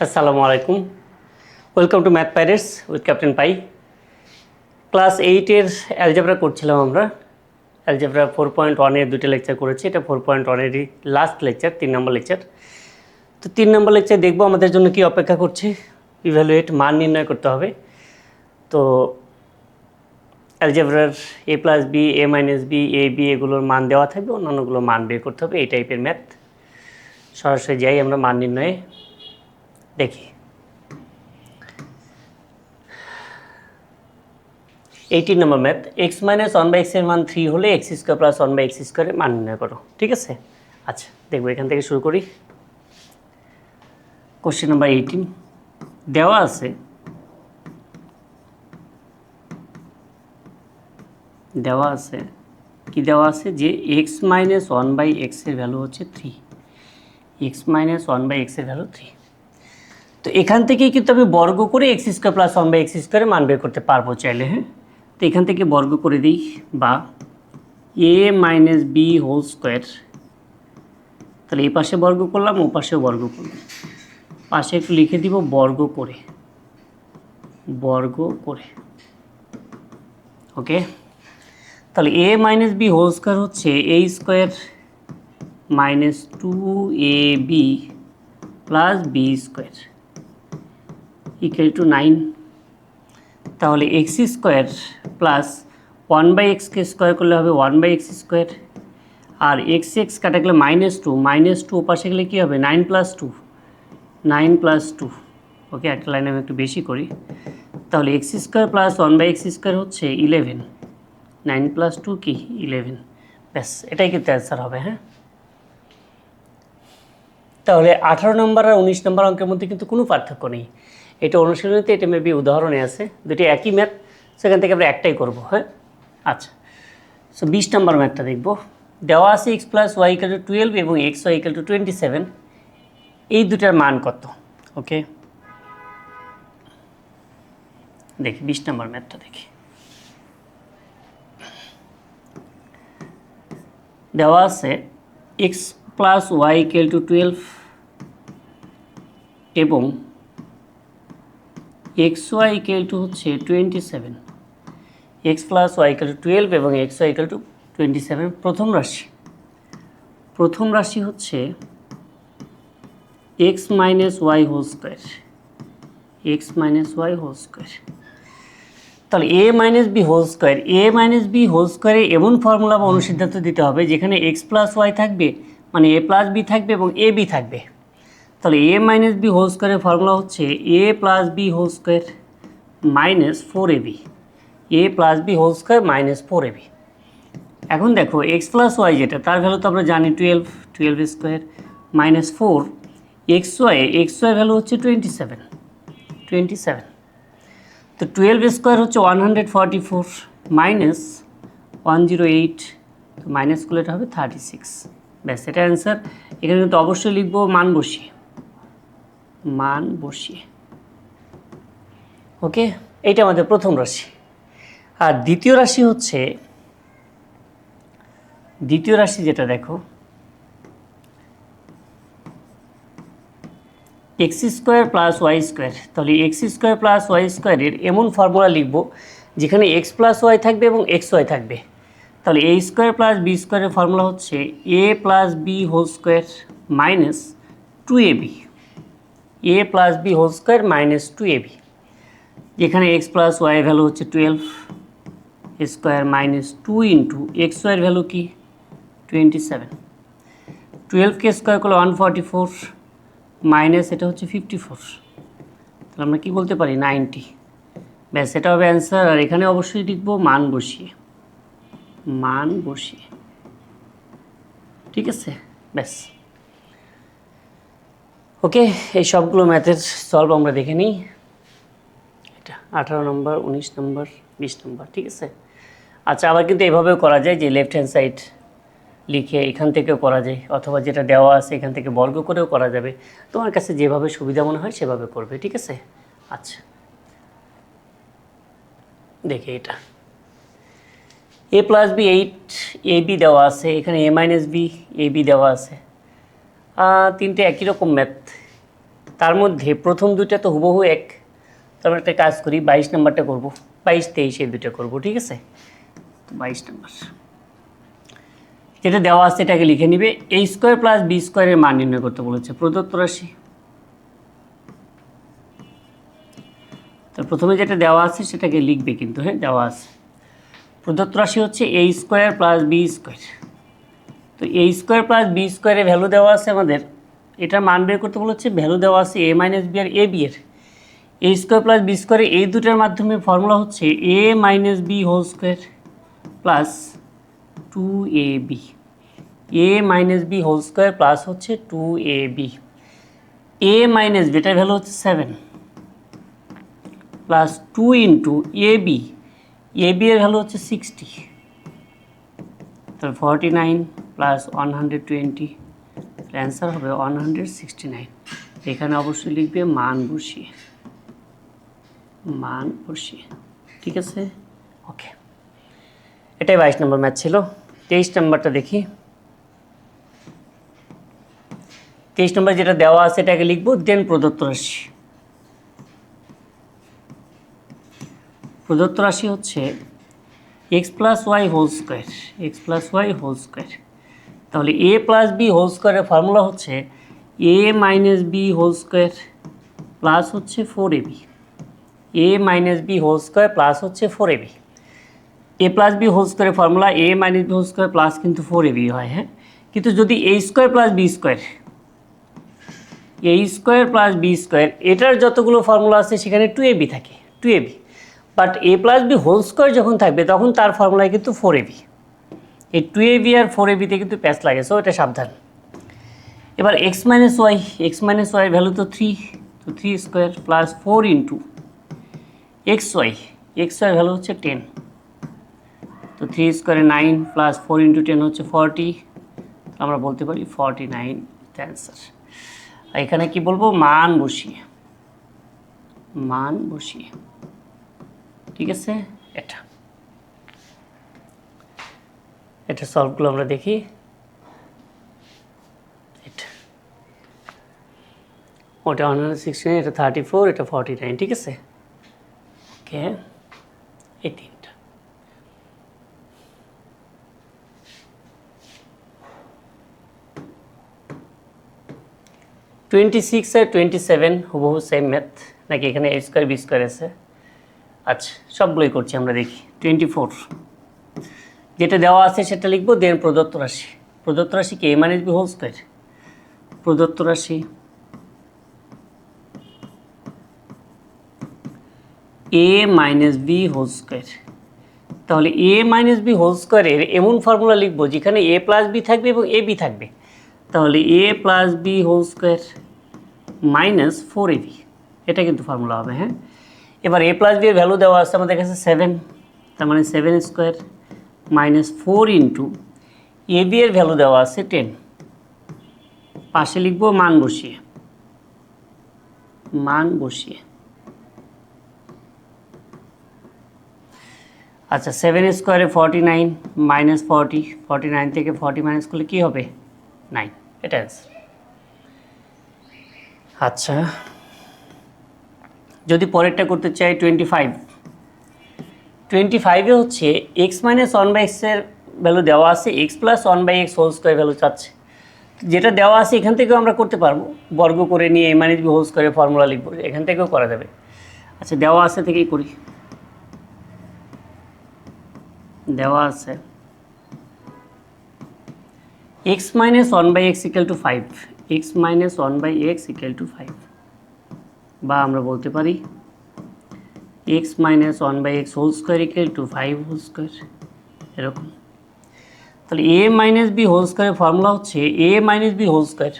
আসসালামু আলাইকুম, welcome to math pirates with captain pi. Class 8-এর অ্যালজেব্রা করছিলাম আমরা। অ্যালজেব্রা 4.1-এর দুটো লেকচার করেছি, এটা 4.1-এরই লাস্ট লেকচার, 3 নম্বর লেকচার। তো 3 নম্বর লেকচার দেখবো আমাদের জন্য কি অপেক্ষা করছে। ইভ্যালুয়েট, মান নির্ণয় করতে হবে। তো অ্যালজেব্রার a plus B, a minus B, A B এগুলোর মান দেওয়া থাকবে, অন্যান্যগুলো মান বের করতে হবে। এই টাইপের ম্যাথ। সরাসরি যাই আমরা মান নির্ণয়ে, দেখি। 18 নম্বর ম্যাথ, এক্স মাইনাস 1/x এর মান 3 হলে এক্স স্কোয়ার প্লাস 1/x স্কোয়ারের মান নির্ণয় করো। ঠিক আছে, আচ্ছা দেখবো, এখান থেকে শুরু করি। কোশ্চেন নাম্বার 18 দেওয়া আছে, কি দেওয়া আছে যে এক্স মাইনাস 1/x এর ভ্যালু হচ্ছে 3, এক্স মাইনাস 1/x এর ভ্যালু 3। তো এখান থেকেই কিন্তু আমি বর্গ করে এক্স স্কোয়ার প্লাস 1/x স্কোয়ারের মান বের করতে পারবো চাইলে। হ্যাঁ, তো এখান থেকে বর্গ করে দিই, বা এ মাইনাস বি হোল স্কোয়ার, তাহলে এই পাশে বর্গ করলাম, ও পাশেও বর্গ করলাম, পাশে একটু লিখে দিব বর্গ করে, ওকে। তাহলে এ মাইনাস বি হোল স্কোয়ার হচ্ছে a square minus 2ab plus B square equal to 9। তাহলে এক্স স্কোয়ার প্লাস 1/xকে স্কোয়ার করলে হবে 1/x স্কোয়ার, আর এক্স এক্স কাটা গেলে -2 পাশে গেলে কী হবে 9 + 2, ওকে। একটা লাইন আমি একটু বেশি করি, তাহলে x square plus 1/x square হচ্ছে 11, 9 + 2 কি 11, ব্যাস এটাই কিন্তু অ্যান্সার হবে। হ্যাঁ, তাহলে 18 নম্বর আর 19 নম্বর অঙ্কের মধ্যে কিন্তু কোনো পার্থক্য নেই। এটা অনুশীলনীতে, এটা মেবি উদাহরণে আছে, দুটি একই ম্যাথ, সেখান থেকে আমরা একটাই করব। হ্যাঁ, আচ্ছা। সো 20 নম্বর ম্যাথটা দেখব। দেওয়া আছে X plus Y equal to 12 এবং এক্স ওয়াই ইকুয়াল টু 27, এই দুটার মান কত? ওকে, দেখি 20 নম্বর ম্যাথটা দেখি। দেওয়া আছে X plus Y equal to 12 এবং এক্স ওয়াই ইকুয়াল টু হচ্ছে 27, X plus Y equal to 12 এবং এক্স ওয়াই ইকুয়াল টু 27। প্রথম রাশি হচ্ছে X minus Y whole square, তাহলে এ মাইনাস বি হোল স্কোয়ারে এমন ফর্মুলা বা অনুসিদ্ধান্ত দিতে হবে যেখানে এক্স প্লাস ওয়াই থাকবে, মানে এ প্লাস বি থাকবে এবং এ বি থাকবে। তাহলে এ মাইনাস বি হোল স্কোয়ারের ফর্মুলা হচ্ছে a plus B whole square minus 4ab, a plus B whole square minus 4ab। এখন দেখো এক্স প্লাস ওয়াই যেটা, তার ভ্যালু তো আমরা জানি 12 square minus 4, X Y value হচ্ছে 27। তো 12 স্কোয়ার হচ্ছে 144 মাইনাস 108, তো মাইনাস করলে এটা হবে 36, ব্যাস এটা অ্যান্সার। এখানে কিন্তু অবশ্যই লিখবো মান বসিয়ে, ওকে। এইটা আমাদের প্রথম রাশি। আর দ্বিতীয় রাশি যেটা দেখো, X square plus Y square, তাহলে এক্স স্কোয়ার প্লাস ওয়াই স্কোয়ারের এমন ফর্মুলা লিখব যেখানে এক্স প্লাস ওয়াই থাকবে এবং এক্স ওয়াই থাকবে। তাহলে এ স্কোয়ার প্লাস বি স্কোয়ারের ফর্মুলা হচ্ছে a plus B whole square minus 2ab, a plus B whole square minus 2ab, যেখানে এক্স প্লাস ওয়াই ভ্যালু হচ্ছে 12 স্কোয়ার মাইনাস 2 ইন্টু এক্স ওয়াইয়ের value কি 27, 12কে স্কোয়ার করলে 144 minus এটা হচ্ছে 54, তাহলে আমরা কি বলতে পারি 90, ব্যাস এটা হবে অ্যান্সার। আর এখানে অবশ্যই লিখব মান বসিয়ে, ঠিক আছে, ব্যাস ওকে। এই সবগুলো ম্যাথের সলভ আমরা দেখে নিই। এটা 18 নম্বর, 19 নম্বর, 20 নম্বর, ঠিক আছে। আচ্ছা, আবার কিন্তু এভাবেও করা যায় যে লেফট হ্যান্ড সাইড লিখে এখান থেকেও করা যায়, অথবা যেটা দেওয়া আছে এখান থেকে বর্গ করেও করা যাবে। তোমার কাছে যেভাবে সুবিধা মনে হয় সেভাবে করবে, ঠিক আছে। আচ্ছা, দেখে এটা এ প্লাস বি 8ab দেওয়া আছে, এখানে এ মাইনাস বি ab দেওয়া আছে, তিনটে একই রকম ম্যাথ। তার মধ্যে প্রথম দুইটা তো হুবহু এক, তারপর একটা কাজ করি 22 নাম্বারটা করব, 22, 23 এই দুটো করব, ঠিক আছে? 22 নাম্বার যেটা দেওয়া আছে এটাকে লিখে নিবে। a স্কোয়ার প্লাস বি স্কোয়ারের মান নির্ণয় করতে বলেছে প্রদত্ত রাশি। তো প্রথমে যেটা দেওয়া আছে সেটাকে লিখবে কিন্তু, হ্যাঁ দেওয়া আছে প্রদত্ত রাশি হচ্ছে a square plus B square. তো a স্কোয়ার প্লাস বি স্কোয়ারের ভ্যালু দেওয়া আছে আমাদের, এটার মান বের করতে বলেছে, ভ্যালু দেওয়া আছে a মাইনাস বি আর এ বি এর। a স্কোয়ার প্লাস বি স্কোয়ারের এই দুটার মাধ্যমে ফর্মুলা হচ্ছে a minus B whole square plus 2ab, a minus B whole square plus হচ্ছে 2ab, a মাইনাস বি এটার ভ্যালু হচ্ছে 7 প্লাস 2 ইন্টু ab, ab এর ভ্যালু হচ্ছে 60, তাহলে 49 প্লাস 120, অ্যান্সার হবে 169। এখানে অবশ্যই লিখবে মান বসিয়ে, মান বসিয়ে, ঠিক আছে? ওকে, এটাই 22 নম্বর ম্যাথ ছিল। 23 নম্বরটা দেখি। 23 নম্বর যেটা দেওয়া আছে এটাকে লিখবো, দেন প্রদত্ত রাশি। প্রদত্ত রাশি হচ্ছে x plus y whole square, x plus y whole square. তাহলে এ প্লাস বি হোল স্কোয়ারের ফর্মুলা হচ্ছে এ minus B whole square plus হচ্ছে 4ab, a minus B whole square plus হচ্ছে 4ab। A plus B whole স্কোয়ারের formula a minus B whole square plus কিন্তু 4ab হয়, হ্যাঁ। কিন্তু যদি a square plus B square, a square plus B square এটার যতগুলো ফর্মুলা আছে সেখানে 2ab থাকে, 2ab, but A plus B whole square যখন থাকবে তখন তার ফর্মুলায় কিন্তু 4ab। এই 2ab আর 4ab-তে কিন্তু প্যাচ লাগে, সো এটা সাবধান। এবার এক্স মাইনাস ওয়াই ভ্যালু তো 3, তো 3 square plus 4 into X Y value হচ্ছে 10, তো 3 স্কোয়ারে 9 প্লাস 4 ইন্টু 10 হচ্ছে 40, আমরা বলতে পারি 49 অ্যান্সার। এখানে কি বলবো, মান বসিয়ে, মান বসিয়ে, ঠিক আছে? এটা সলভগুলো আমরা দেখি। এটা ওটা 169, এটা 34, এটা 49, ঠিক আছে? ওকে, এই তিনটা। টোয়েন্টি-6 আর 27 হুবহু সেম ম্যাথ নাকি? এখানে এ স্কোয়ার বি স্কোয়ার আছে। আচ্ছা, সবগুলোই করছি আমরা, দেখি। 24 যেটা দেওয়া আছে সেটা লিখবো, দেন প্রদত্ত রাশি। প্রদত্ত রাশি কি? এ মাইনাস বি হোল স্কোয়ার। প্রদত্ত রাশি এ মাইনাস বি হোল স্কোয়ার। তাহলে এ মাইনাস বি হোল স্কোয়ারের এমন ফর্মুলা লিখবো যেখানে এ প্লাস বি থাকবে এবং এ বি থাকবে। তাহলে a plus B whole square minus 4ab, এটা কিন্তু ফর্মুলা হবে, হ্যাঁ। এবার এ প্লাস বি এর ভ্যালু দেওয়া আছে আমাদের কাছে 7, তার মানে 7 square minus 4 into a B এর ভ্যালু দেওয়া আছে 10, পাশে লিখবো মান বসিয়ে, মান বসিয়ে। আচ্ছা, 7 স্কোয়ারে 49 মাইনাস 40, 49 থেকে 40 মাইনাস করলে কী হবে? 9, এটা অ্যান্সার। আচ্ছা, যদি পরেরটা করতে চাই 25-এ হচ্ছে এক্স মাইনাস 1/x-এর ভ্যালু দেওয়া আছে, X plus 1/x whole square value চাচ্ছে। যেটা দেওয়া আছে এখান থেকেও আমরা করতে পারবো, বর্গ করে নিয়ে এ মাইনাস বি হোল স্কোয়ারের ফর্মুলা লিখবো, এখান থেকেও করা যাবে। আচ্ছা, দেওয়া আছে থেকেই করি। দেওয়া আছে X minus 1/x equal to 5, X minus 1/x equal to 5, বা আমরা বলতে পারি X minus 1/x whole square equal to 5 whole square, এরকম। তাহলে এ মাইনাস বি হোল স্কোয়ারের ফর্মুলা হচ্ছে এ মাইনাস বি হোল স্কোয়ার।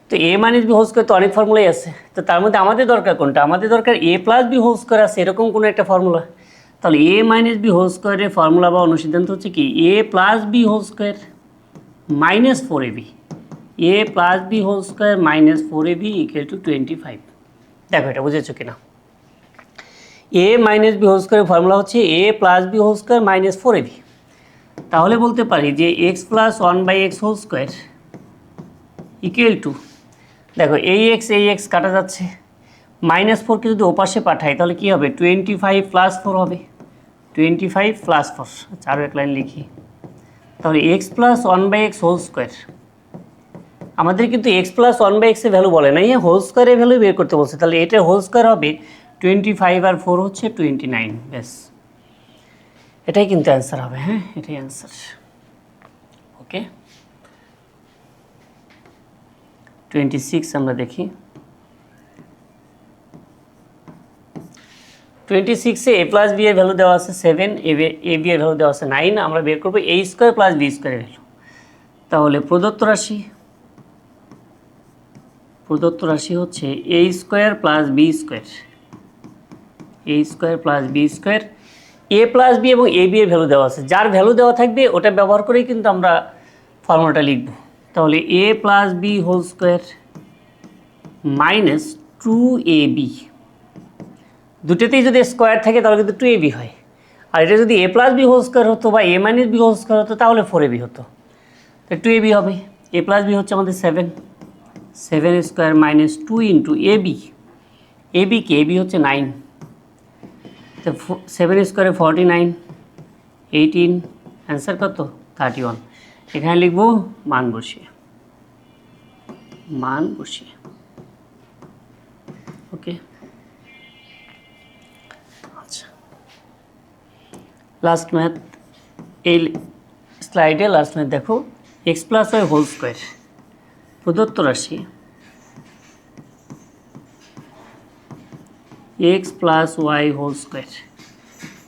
তো A minus B whole square তো অনেক ফর্মুলাই আছে, তো তার মধ্যে আমাদের দরকার কোনটা? আমাদের দরকার a plus B whole square আছে এরকম কোনো একটা ফর্মুলা। তাহলে এ মাইনাস বি হোল স্কোয়ারের ফর্মুলা বা অনুসিদ্ধান্ত হচ্ছে কি? A plus B whole square minus 4ab, a plus B whole square minus 4ab equal to 25। দেখো এটা বুঝেছো কিনা? এ মাইনাস বি হোল স্কোয়ারের ফর্মুলা হচ্ছে a plus B whole square minus 4ab। তাহলে বলতে পারি যে x plus 1/x whole square equal to দেখো এই এক্স কাটা যাচ্ছে, -4কে যদি ওপাশে পাঠাই তাহলে কী হবে, 25 + 4 হবে, 25 + 4। আচ্ছা আরও এক লাইন লিখি, তাহলে x + 1/x হোল স্কোয়ার। আমাদের কিন্তু x + 1/x এর ভ্যালু বলে নাই, হোল স্কোয়ারের ভ্যালু বের করতে বলছে, তাহলে এটার হোল স্কোয়ার হবে 25 আর 4 হচ্ছে 29, ব্যাস এটাই কিন্তু অ্যান্সার হবে। হ্যাঁ, এটাই অ্যান্সার। ওকে, 26 আমরা দেখি। 26-এ a + b এর ভ্যালু দেওয়া আছে 7, a b এর ভ্যালু দেওয়া আছে 9, আমরা বের করবো a² + b² এর ভ্যালু। তাহলে প্রদত্ত রাশি হচ্ছে a² + b², a² + b², a + b এবং a b এর ভ্যালু দেওয়া আছে, যার ভ্যালু দেওয়া থাকবে ওটা ব্যবহার করেই কিন্তু আমরা ফর্মুলাটা লিখব। তাহলে a + b² - 2ab, দুটোতেই যদি স্কোয়ার থাকে তাহলে কিন্তু 2ab হয়, আর এটা যদি a + b² হতো বা a - b² হতো তাহলে 4ab হতো, তো 2ab হবে। a + b হচ্ছে আমাদের 7 - 2 × ab, ab কি, ab হচ্ছে 9, তো 7² 49, 18, অ্যান্সার কত, 31। এখানে লিখব মান বসিয়ে, ওকে। আচ্ছা, লাস্ট ম্যাথ, এই স্লাইডে লাস্ট ম্যাথ দেখো, x + y হোল স্কোয়ার, প্রদত্ত রাশি x + y হোল স্কোয়ার।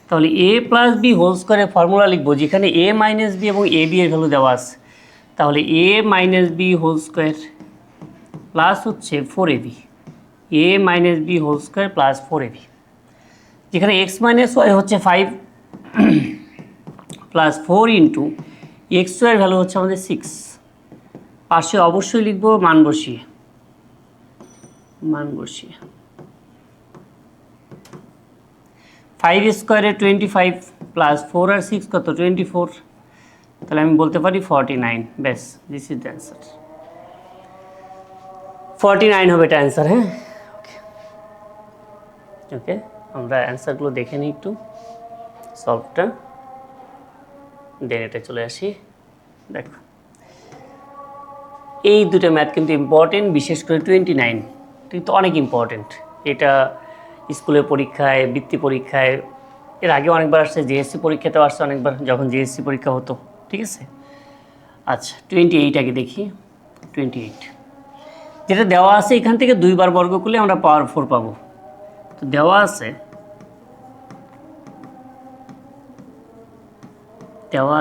তাহলে a + b হোল স্কোয়ারের ফর্মুলা লিখবো, যেখানে a - b এবং a b এর ভ্যালু দেওয়া আছে। তাহলে a - b whole square plus হচ্ছে 4ab, a - b whole square plus 4ab, যেখানে x - y হচ্ছে 5 প্লাস 4 × x² এর ভ্যালু হচ্ছে আমাদের 6, পাশে অবশ্যই লিখবো মান বসিয়ে, 5² 25 প্লাস 4 আর 6 কত, 24, তাহলে আমি বলতে পারি 49, ব্যাস, দিস ইজ দ্য অ্যান্সার, 49 হবে এটা অ্যান্সার। হ্যাঁ, ওকে, আমরা অ্যান্সারগুলো দেখে নিই একটু, সলভটা দেন এটা চলে আসি। দেখো এই দুটো ম্যাথ কিন্তু ইম্পর্টেন্ট, বিশেষ করে 29 কিন্তু অনেক ইম্পর্টেন্ট। এটা স্কুলের পরীক্ষায়, বৃত্তি পরীক্ষায়, এর আগে অনেকবার আসছে, জিএসসি পরীক্ষাতেও আসছে অনেকবার, যখন জিএসসি পরীক্ষা হতো, ঠিক আছে। আচ্ছা 28 আগে দেখি, 28 যেটা দেওয়া আছে, এখান থেকে 2 বার বর্গ করলে আমরা পাওয়ার 4 পাবো। তো দেওয়া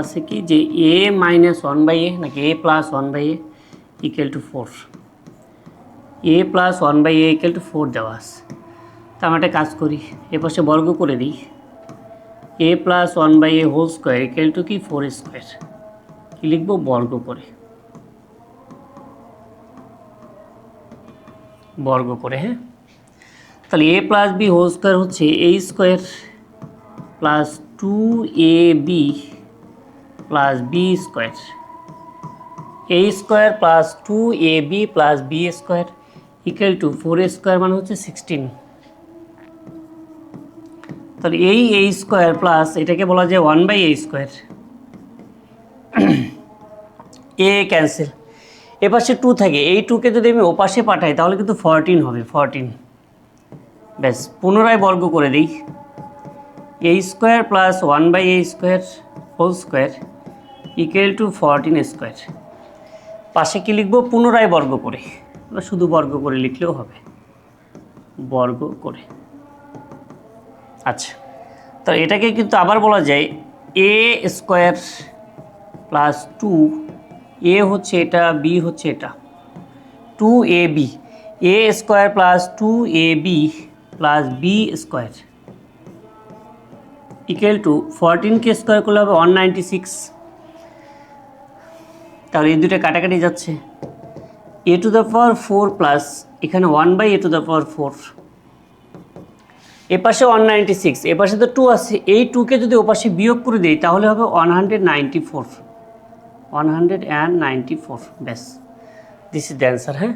আছে কি যে a - 1/a নাকি a + 1/a = 4, a + 1/a = 4 দেওয়া আছে। তো আমরা একটা কাজ করি, এ পাশে বর্গ করে দিই, a + 1/a হোল স্কোয়ার = কি, 4², কি লিখবো, বর্গ করে, হ্যাঁ। তাহলে a + b হোল স্কোয়ার হচ্ছে a² + 2ab + b², a² + 2ab + b² = 4² মানে হচ্ছে 16। তাহলে এই a² প্লাস এটাকে বলা যায় 1/a², a ক্যান্সেল, এ পাশে 2 থাকে, এই 2কে যদি আমি ওপাশে পাঠাই তাহলে কিন্তু 14 হবে, 14, ব্যাস পুনরায় বর্গ করে দিই, a² + 1/a² হোল স্কোয়ার = 14², পাশে কি লিখবো, পুনরায় বর্গ করে, শুধু বর্গ করে লিখলেও হবে, বর্গ করে। আচ্ছা, তো এটাকে কিন্তু আবার বলা যায় a² + 2, a হচ্ছে এটা, b হচ্ছে এটা, 2ab, a² + 2ab + b² = 14কে square করলে হবে 196। তাহলে এই দুটো কাটাকাটি যাচ্ছে, a⁴ প্লাস এখানে 1/a⁴, এপাশে 196, এপাশে তো 2 আছে, এই 2কে যদি ওপাশে বিয়োগ করে দিই তাহলে হবে 194, ব্যাস, দিস ইজ দ্য অ্যান্সার। হ্যাঁ,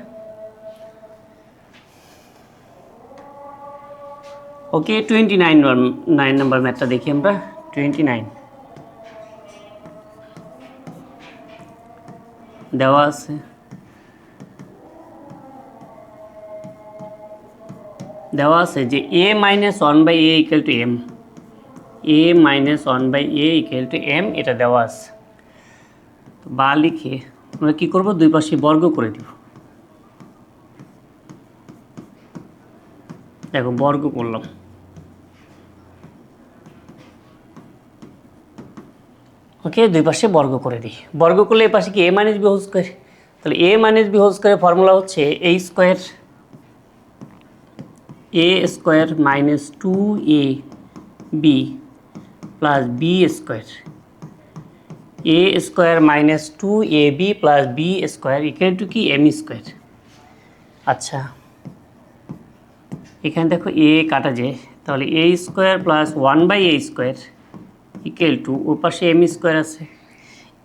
ওকে 9 নাম্বার ম্যাথটা দেখি আমরা। 29 দেওয়া আছে, যে a minus 1/a equal to m, a minus 1/a equal to m, এটা দেওয়া আছে। তো বা লিখে আমরা কী করবো, দুই পাশে বর্গ করে দিব। দেখো বর্গ করলাম, ওকে দুই পাশে বর্গ করে দিই। বর্গ করলে এই পাশে কি a minus B whole square, তাহলে a মাইনাস বি হোল স্কোয়ারের ফর্মুলা হচ্ছে a square minus 2ab plus B square, a square minus 2ab plus B square equal to কি m স্কোয়ার। আচ্ছা এখানে দেখো a কাটা যায়, তাহলে a square plus 1/a square equal to ওর পাশে m স্কোয়ার আছে,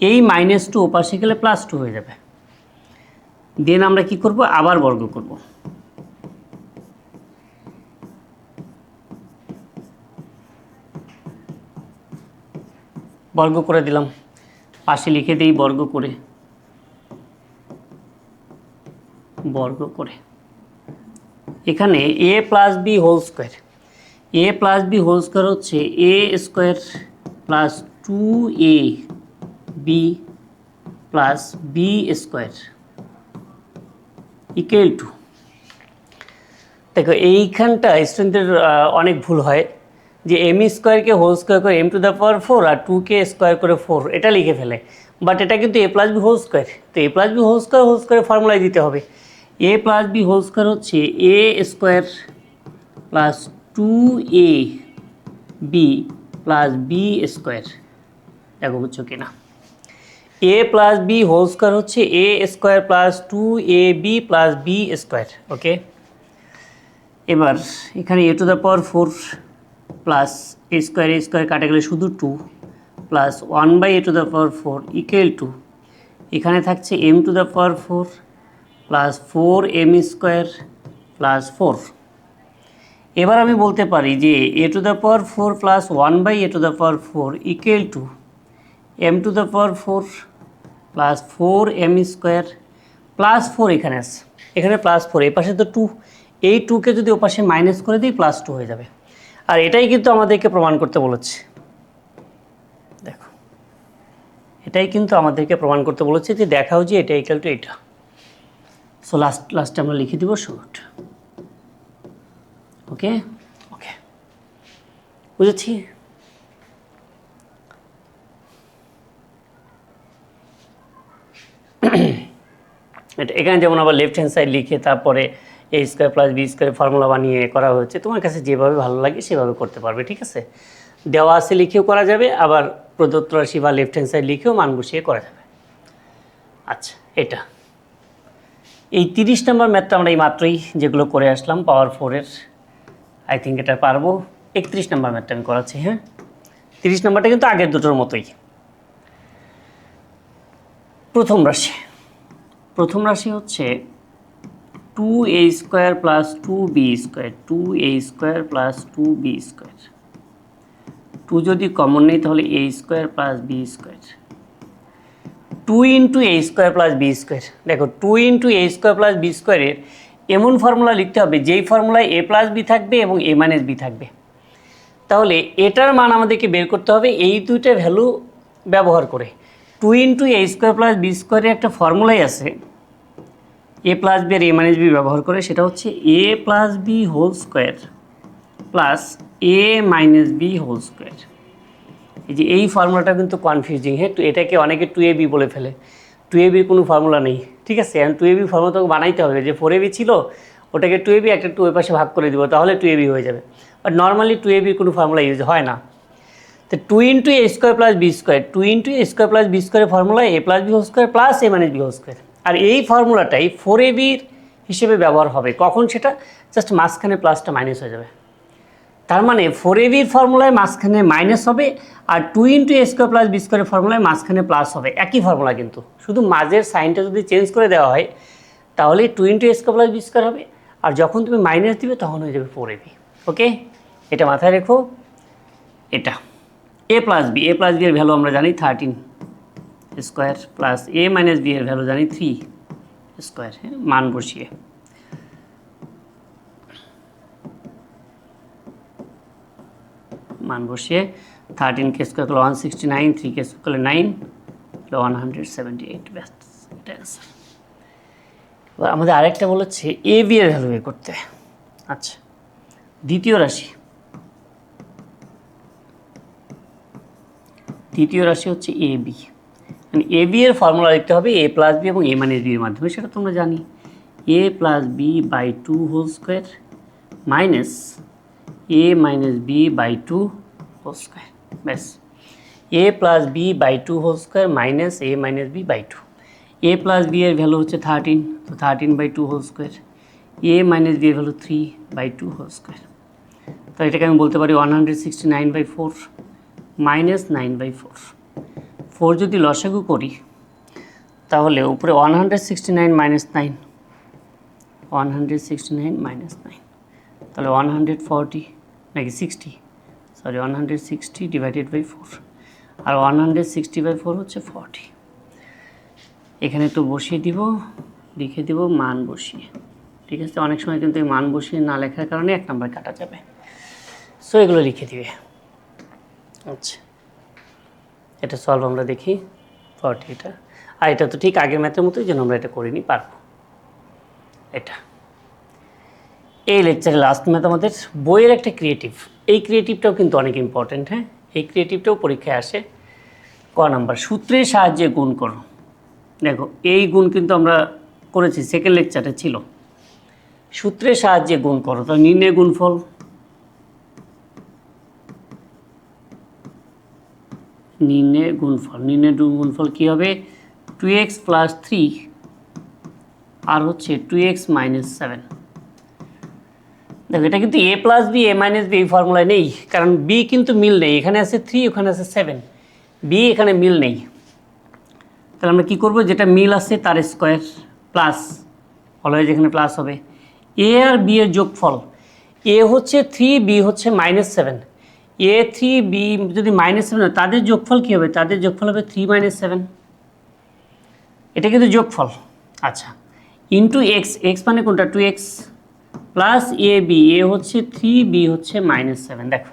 এই মাইনাস 2 ও পাশে গেলে প্লাস 2 হয়ে যাবে। দেন আমরা কি করব, আবার বর্গ করব। বর্গ করে দিলাম, পাশে লিখে দিই বর্গ করে, এখানে a plus B whole square, a plus B whole square হচ্ছে a square plus 2ab plus B square equal to, দেখো এইখানটা স্টুডেন্টদের অনেক ভুল হয় যে m স্কোয়ারকে হোল স্কোয়ার করে m টু দ্য পাওয়ার 4 আর 2কে স্কোয়ার করে 4 এটা লিখে ফেলে, বাট এটা কিন্তু a plus B whole square. তো a plus B whole square ফর্মুলায় দিতে হবে। a plus B whole square হচ্ছে a square plus 2ab plus B square, দেখো বুঝছো কিনা। a plus B whole square হচ্ছে a square plus 2ab plus B square, okay. এবার এখানে a to the power 4 plus a square কাটা গেলে শুধু 2 plus 1/a to the power 4 equal to, এখানে থাকছে m to the power 4 plus 4m square plus 4। এবার আমি বলতে পারি যে a to the power 4 plus 1/a to the power 4 equal two m to the power 4 plus 4m square plus 4, এখানে আছে, এখানে প্লাস 4, এ পাশে তো 2, এই 2কে যদি ও পাশে মাইনাস করে দিই প্লাস 2 হয়ে যাবে। আর এটাই কিন্তু আমাদেরকে প্রমাণ করতে বলেছে, দেখো এটাই কিন্তু আমাদেরকে প্রমাণ করতে বলেছে যে দেখাও যে এটা ইকুয়াল টু এটা। সো লাস্টে আমরা লিখে দিব শুট, ওকে ওকে বুঝেছি। এটা এখানে যেমন আবার লেফট হ্যান্ড সাইড লিখে তারপরে a square plus B square formula বানিয়ে করা হয়েছে, তোমার কাছে যেভাবে ভালো লাগে সেভাবে করতে পারবে, ঠিক আছে। দেওয়া আছে লিখেও করা যাবে, আবার প্রদত্ত রাশি বা লেফট হ্যান্ড সাইড লিখেও মান বসিয়ে করা যাবে। আচ্ছা এটা এই 30 নম্বর ম্যাথটা আমরা এই মাত্রই যেগুলো করে আসলাম পাওয়ার 4-এর, আই থিঙ্ক এটা পারবো। 31 নম্বর ম্যাথটা আমি করাচ্ছি, হ্যাঁ 30 নম্বরটা কিন্তু আগের দুটোর মতোই। প্রথম রাশি হচ্ছে 2a square plus 2b square, 2a square plus 2b square, 2 যদি কমন নেই তাহলে a square plus b square, 2 into a square plus B square. দেখো 2 into a square plus B স্কোয়ারের এমন ফর্মুলা লিখতে হবে যেই ফর্মুলায় a প্লাস বি থাকবে এবং a মাইনাস বি থাকবে। তাহলে এটার মান আমাদেরকে বের করতে হবে এই দুইটা ভ্যালু ব্যবহার করে। 2 into a square plus B স্কোয়ারের একটা ফর্মুলাই আছে a প্লাস বি আর a মাইনাস বি ব্যবহার করে, সেটা হচ্ছে a plus B whole square plus a minus B whole square. এই যে এই ফর্মুলাটা কিন্তু কনফিউজিং, হ্যাঁ এটাকে অনেকে 2ab বলে ফেলে, 2ab কোনো ফর্মুলা নেই, ঠিক আছে। এখন 2ab ফর্মুলা তোকে বানাইতে হবে, যে 4ab ছিল ওটাকে 2ab একটা 2 এর পাশে ভাগ করে দিব তাহলে 2ab হয়ে যাবে, বাট নর্মালি 2ab কোনো ফর্মুলা ইউজ হয় না। তো 2 into a square plus B square, 2 into a square plus B স্কোয়ারের formula a plus B whole square plus a minus B whole square, আর এই ফর্মুলাটাই 4ab হিসেবে ব্যবহার হবে। কখন সেটা, জাস্ট মাঝখানে প্লাসটা মাইনাস হয়ে যাবে, তার মানে 4ab ফর্মুলায় মাঝখানে মাইনাস হবে আর 2 into a square plus B স্কোয়ারের ফর্মুলায় মাঝখানে প্লাস হবে, একই ফর্মুলা কিন্তু, শুধু মাঝের সাইনটা যদি চেঞ্জ করে দেওয়া হয় তাহলে 2 into a square plus B square হবে, আর যখন তুমি মাইনাস দিবে তখন হয়ে যাবে 4ab, ওকে। এটা মাথায় রেখো। এটা a প্লাস বি এর ভ্যালু আমরা জানি 13 square plus a minus B এর ভ্যালু জানি 3 স্কোয়ার। হ্যাঁ, মান বসিয়ে মান বসিয়ে 13 কে স্কোয়ার করলে 169, 3 কে স্কোয়ার করলে 9, 178। ব্যাস, এটা অ্যান্সার। এবার আমাদের আরেকটা বলেছে এ বি এর ভ্যালু বের করতে। আচ্ছা, দ্বিতীয় রাশি হচ্ছে এ বি। এ বি এর ফর্মুলা লিখতে হবে এ প্লাস বি এবং এ মাইনাস বি এর মাধ্যমে, সেটা তোমরা জানি। A plus b by 2 whole square minus a minus b by 2 whole square. ব্যাস, a plus b by 2 whole square minus a minus b by 2। A plus B এর value হচ্ছে 13, তো 13 by 2 whole square. A minus B এর value 3 by 2 whole square. তো এটাকে আমি বলতে পারি 169 বাই 4 মাইনাস 9 বাই 4। 4 যদি লসাগু করি তাহলে উপরে 169 মাইনাস 9, 169 মাইনাস 9, তাহলে 140 নাকি 60, সরি 160 ডিভাইডেড বাই 4, আর 160 বাই 4 হচ্ছে 40। এখানে তো বসিয়ে দিব, লিখে দিব মান বসিয়ে। ঠিক আছে, অনেক সময় কিন্তু এই মান বসিয়ে না লেখার কারণে 1 নাম্বার কাটা যাবে। সো এগুলো লিখে দিবে। আচ্ছা, এটা সলভ আমরা দেখি 40 এটা, আর এটা তো ঠিক আগের ম্যাথের মতোই, যেন আমরা এটা করিনি, পারবো। এটা এই লেকচারে লাস্ট ম্যাথ আমাদের বইয়ের একটা ক্রিয়েটিভ। এই ক্রিয়েটিভটাও কিন্তু অনেক ইম্পর্টেন্ট। হ্যাঁ, এই ক্রিয়েটিভটাও পরীক্ষায় আসে। ক নাম্বার, সূত্রের সাহায্যে গুণ করো। দেখো, এই গুণ কিন্তু আমরা করেছি, সেকেন্ড লেকচারে ছিল। সূত্রের সাহায্যে গুণ করো, তো নির্ণয় গুণফল, নির্ণয় গুণফল কী হবে? 2x প্লাস 3 আর হচ্ছে 2x মাইনাস 7। দেখো, এটা কিন্তু এ প্লাস বি এ মাইনাস বি এই ফর্মুলায় নেই, কারণ বি কিন্তু মিল নেই। এখানে আছে 3, ওখানে আছে 7, বি এখানে মিল নেই। তাহলে আমরা কী করবো? যেটা মিল আছে তার স্কোয়ার প্লাস, অলওয়েজ এখানে প্লাস হবে। এ আর বি এর যোগফল, এ হচ্ছে 3, বি হচ্ছে মাইনাস 7। এ 3, বি যদি মাইনাস 7 হয়, তাদের যোগফল কী হবে? তাদের যোগফল হবে 3 মাইনাস 7। এটা কিন্তু যোগফল। আচ্ছা, ইন্টু এক্স, এক্স মানে কোনটা? 2x প্লাস এ বি, এ হচ্ছে 3, বি হচ্ছে মাইনাস 7। দেখো,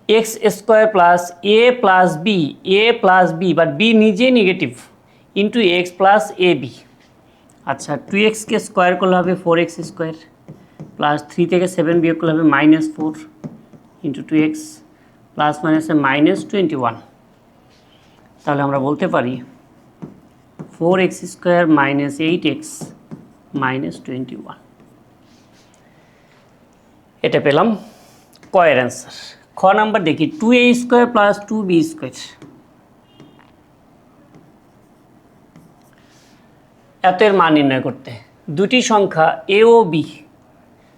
X square plus A plus B, but B নিজে negative, into X plus A B. আচ্ছা, 2xকে স্কোয়ার করলে হবে 4x স্কোয়ার প্লাস 3 থেকে 7 বিয়োগ করলে হবে মাইনাস 4 ইন্টু 2x প্লাস মাইনাসে মাইনাস 21। তাহলে আমরা বলতে পারি 4x square minus 8x minus 21। এটা পেলাম কয়ের অ্যান্সার। খ নাম্বার দেখি, 2a square plus 2b square. এর মান নির্ণয় করতে দুটি সংখ্যা এ ও বি,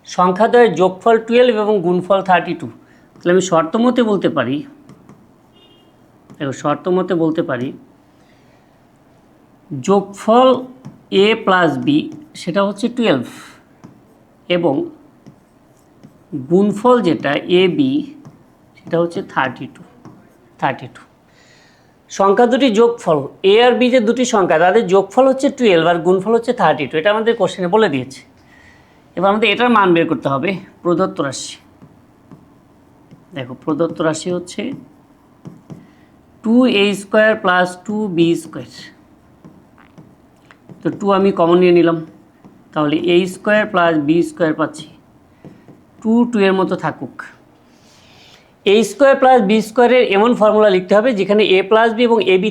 সংখ্যাদ্বয়ের যোগফল 12 এবং গুণফল 32। তাহলে আমি শর্তমতে বলতে পারি, দেখো শর্তমতে বলতে পারি যোগফল এ প্লাস বি সেটা হচ্ছে 12 এবং গুণফল যেটা এ বি সেটা হচ্ছে 32। সংখ্যা দুটি যোগফল, এ আর বি যে দুটি সংখ্যা, তাদের যোগফল হচ্ছে 12 আর গুণফল হচ্ছে 32। এটা আমাদের কোশ্চেনে বলে দিয়েছে। এবার আমাদের এটার মান বের করতে হবে। প্রদত্ত রাশি, দেখো প্রদত্ত রাশি হচ্ছে 2a square plus 2b square. তো 2 আমি কমন নিয়ে নিলাম, তাহলে a square plus b square পাচ্ছি। 2 এর মতো থাকুক। এ স্কোয়ার প্লাস বি স্কোয়ারের এমন ফর্মুলা লিখতে হবে যেখানে এ প্লাস বি এবং এ বি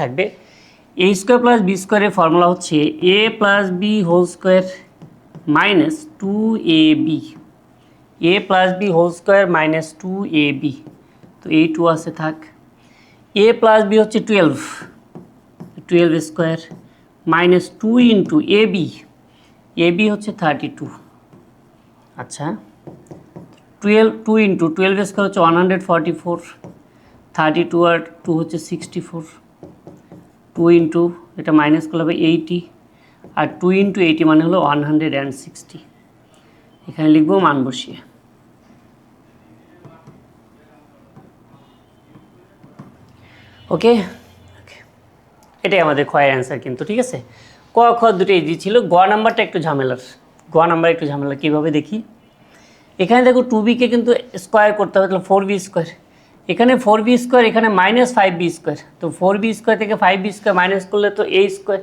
থাকবে, এ স্কোয়ার প্লাস বি স্কোয়ারের ফর্মুলা হচ্ছে a plus B whole square minus 2ab, a plus B whole square minus 2ab। তো এই 2 আছে থাক। এ প্লাস বি হচ্ছে 12 square minus 2 into a B হচ্ছে 32। আচ্ছা, 2 ইন্টু 12 স্কোয়ার হচ্ছে 144, 32 আর 2 হচ্ছে 64, 2 ইন্টু এটা মাইনাস করলে হবে 80, আর 2 ইন্টু 80 মানে হলো 160। এখানে লিখবো মান বসিয়ে। ওকে, এটাই আমাদের ক্ষয়ের অ্যান্সার কিন্তু, ঠিক আছে। ক খ দুটো ইজি ছিল, গ নাম্বারটা একটু ঝামেলার। গ নাম্বার একটু ঝামেলা, কীভাবে দেখি। এখানে দেখো 2b-কে কিন্তু স্কোয়ার করতে হবে, তাহলে 4b স্কোয়ার, এখানে 4b স্কোয়ার, এখানে -5b স্কোয়ার, তো 4b স্কোয়ার থেকে 5b স্কোয়ার মাইনাস করলে তো a স্কোয়ার,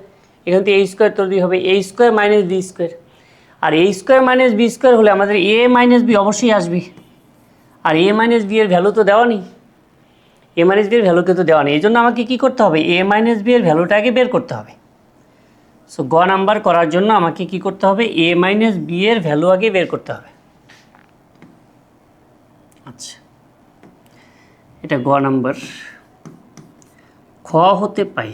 এখান থেকে a স্কোয়ার তৈরি হবে, a square minus b square, আর a square minus b square হলে আমাদের a মাইনাস b অবশ্যই আসবে, আর a মাইনাস b এর ভ্যালু তো দেওয়া নেই, a মাইনাস b এর ভ্যালুকে তো দেওয়া নেই, এই জন্য আমাকে কী করতে হবে, a মাইনাস b এর ভ্যালুটা আগে বের করতে হবে। সো গ নাম্বার করার জন্য আমাকে কি করতে হবে, a মাইনাস b এর ভ্যালু আগে বের করতে হবে। আচ্ছা, এটা গ নাম্বার। খ হতে পাই,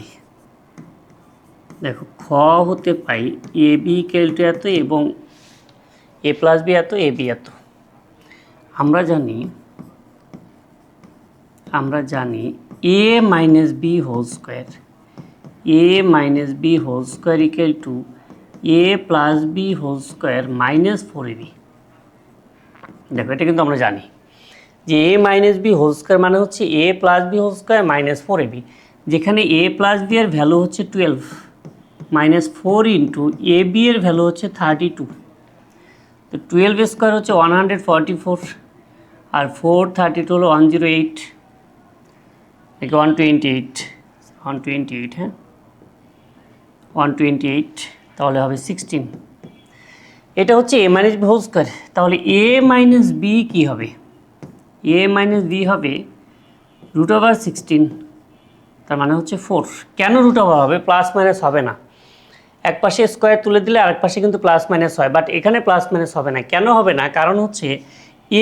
দেখো খ হতে পাই এ বি ইকুয়াল টু এত এবং এ প্লাস বি এত, এ বি এত। আমরা জানি a minus B whole square, a minus B whole square equal to a plus B whole square minus 4ab। দেখো এটা কিন্তু আমরা জানি যে a minus B whole square মানে হচ্ছে a plus B whole square minus 4ab, যেখানে a plus B এর ভ্যালু হচ্ছে 12 মাইনাস 4 ইন্টু এ বি এর ভ্যালু হচ্ছে 32, তো 12 স্কোয়ার হচ্ছে 144, আর 4 32 হলো 108, 128, হ্যাঁ 128, তাহলে হবে 16। এটা হচ্ছে এ মাইনাস বি হোল স্কোয়ার, তাহলে এ মাইনাস বি কী হবে, এ মাইনাস বি হবে √16, তার মানে হচ্ছে 4। কেন √, হবে প্লাস মাইনাস হবে না, এক পাশে স্কোয়ার তুলে দিলে আরেক পাশে কিন্তু প্লাস মাইনাস হয়, বাট এখানে প্লাস মাইনাস হবে না। কেন হবে না, কারণ হচ্ছে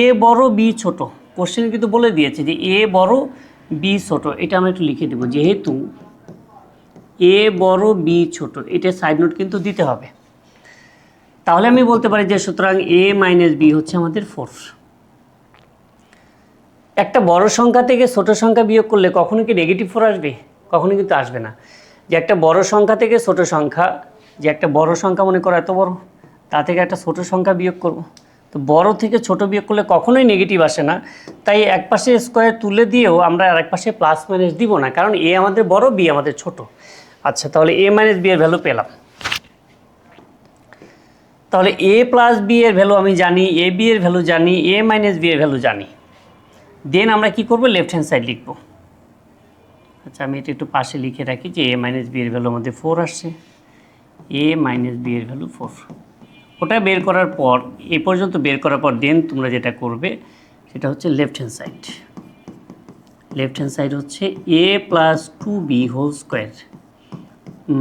এ বড় বি ছোট, কোশ্চেন কিন্তু বলে দিয়েছে যে এ বড় বি ছোট, এটা আমরা একটু লিখে দেবো, যেহেতু এ বড় বি ছোট, এটা সাইড নোট কিন্তু দিতে হবে। তাহলে আমি বলতে পারি যে সুতরাং এ মাইনাস বি হচ্ছে আমাদের 4। একটা বড় সংখ্যা থেকে ছোট সংখ্যা বিয়োগ করলে কখনো কি নেগেটিভ 4 আসবে, কখনো কিন্তু আসবে না। যে একটা বড় সংখ্যা থেকে ছোট সংখ্যা, যে একটা বড় সংখ্যা মনে করো এত বড়, তা থেকে একটা ছোট সংখ্যা বিয়োগ করব, তো বড় থেকে ছোট বিয়োগ করলে কখনোই নেগেটিভ আসে না। তাই এক পাশে স্কোয়ার তুলে দিয়েও আমরা আরেক পাশে প্লাস মাইনাস দিব না, কারণ এ আমাদের বড়, বি আমাদের ছোট। আচ্ছা, তাহলে এ মাইনাস বি এর ভ্যালু পেলাম। তাহলে এ প্লাস বি এর ভ্যালু আমি জানি, এ বি এর ভ্যালু জানি, এ মাইনাস বি এর ভ্যালু জানি। দেন আমরা কি করব, লেফট হ্যান্ড সাইড লিখব। আচ্ছা, আমি এটা একটু পাশে লিখে রাখি যে এ মাইনাস বি এর ভ্যালু আমাদের 4 আসছে, এ মাইনাস বি এর ভ্যালু 4। ওটা বের করার পর, এ পর্যন্ত বের করার পর দেন তোমরা যেটা করবে সেটা হচ্ছে left hand side. Left hand side হচ্ছে a plus 2b whole square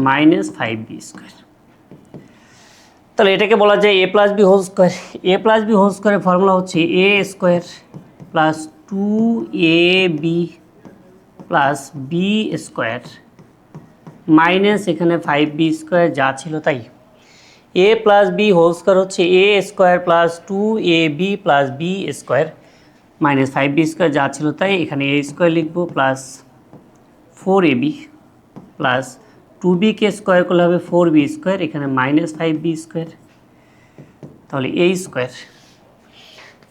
minus 5b square. তাহলে এটাকে বলা যায় a plus B whole square. A plus B whole স্কোয়ারের ফর্মুলা হচ্ছে a square plus 2ab plus B square minus এখানে 5b square, যা ছিল তাই। A plus B whole square হচ্ছে a square plus 2ab plus B square minus 5b square, যা ছিল তাই। এখানে এ স্কোয়ার লিখবো প্লাস 4ab প্লাস 2bকে স্কোয়ার করলে হবে 4b স্কোয়ার, এখানে মাইনাস 5b স্কোয়ার, তাহলে a স্কোয়ার।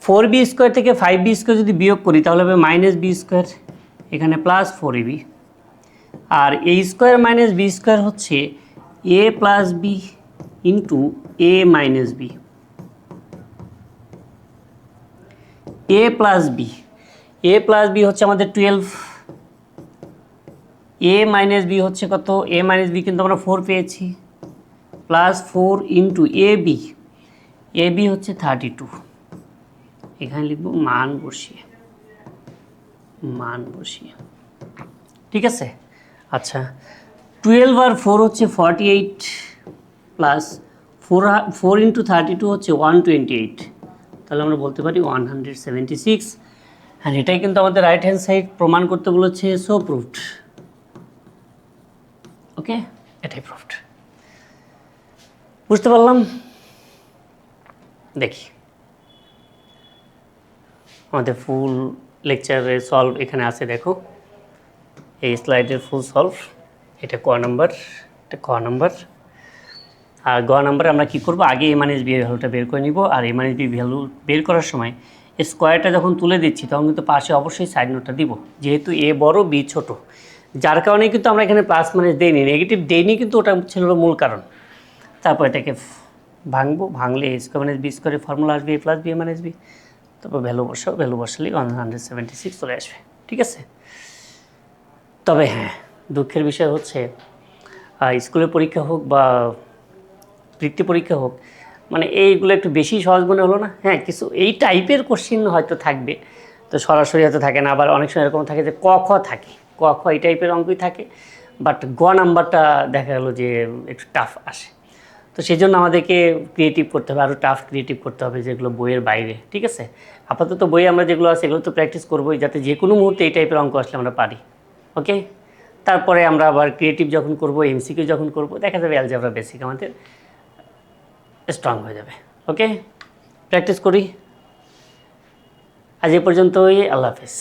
4b স্কোয়ার থেকে 5b স্কোয়ার যদি বিয়োগ করি তাহলে হবে মাইনাস b স্কোয়ার, এখানে প্লাস 4ab, আর a square minus b square হচ্ছে a plus B into A minus B, এ প্লাস বি, এ প্লাস বি হচ্ছে আমাদের 12, এ মাইনাস বি হচ্ছে কত, এ মাইনাস বি কিন্তু আমরা 4 পেয়েছি, প্লাস 4 ইন্টু এ বি হচ্ছে 32, এখানে লিখব মান বসিয়ে, ঠিক আছে। আচ্ছা, 12 আর 4 হচ্ছে 48 প্লাস 4 ইন্টু 32 হচ্ছে 128, তাহলে আমরা বলতে পারি 176। হ্যাঁ, এটাই কিন্তু আমাদের রাইট হ্যান্ড সাইড প্রমাণ করতে বলেছে, সো প্রুভড। ওকে, এটাই প্রুভড। বুঝতে পারলাম। দেখি আমাদের ফুল লেকচারের সলভ এখানে আছে, দেখো এই স্লাইডের ফুল সলভ। এটা ক নাম্বার, এটা ক নাম্বার। আর গ নাম্বারে আমরা কী করবো, আগে এ মাইনাস বি এর ভ্যালুটা বের করে নিব, আর এ মাইনাস বি ভ্যালু বের করার সময় স্কোয়ারটা যখন তুলে দিচ্ছি তখন কিন্তু পাশে অবশ্যই সাইড নোটটা দিব, যেহেতু এ বড় বি ছোট। যার কারণে কিন্তু আমরা এখানে প্লাস মাইনাস দেইনি, নেগেটিভ দেইনি, কিন্তু ওটা ছিল মূল কারণ। তারপর এটাকে ভাঙবো, ভাঙলে এ স্কোয়ার মাইনাস বি স্কোয়ারের ফর্মুলা আসবে এ প্লাস বি মাইনাস বি। তারপর ভ্যালু বসাও, ভ্যালু বসালেই 176 চলে আসবে। ঠিক আছে, তবে হ্যাঁ, দুঃখের বিষয় হচ্ছে স্কুলের পরীক্ষা হোক বা বৃত্তি পরীক্ষা হোক, মানে এইগুলো একটু বেশি সহজ মনে হলো না? হ্যাঁ, কিছু এই টাইপের কোশ্চিন হয়তো থাকবে, তো সরাসরি হয়তো থাকে না, আবার অনেক সময় এরকম থাকে যে ক খ থাকে, ক খ এই টাইপের অঙ্কই থাকে, বাট গ নাম্বারটা দেখা গেলো যে একটু টাফ আসে। তো সেই জন্য আমাদেরকে ক্রিয়েটিভ করতে হবে, আরও টাফ ক্রিয়েটিভ করতে হবে, যেগুলো বইয়ের বাইরে। ঠিক আছে, আপাতত বই আমরা যেগুলো আছে এগুলো তো প্র্যাকটিস করবোই, যাতে যে কোনো মুহূর্তে এই টাইপের অঙ্ক আসলে আমরা পারি। ওকে, তারপরে আমরা আবার ক্রিয়েটিভ যখন করব, এমসিকিউ যখন করব, দেখা যাবে অ্যালজেব্রা বেসিক আমাদের স্ট্রং হয়ে যাবে। ওকে, প্র্যাকটিস করি। আজ এ পর্যন্তই, আল্লাহ হাফেজ।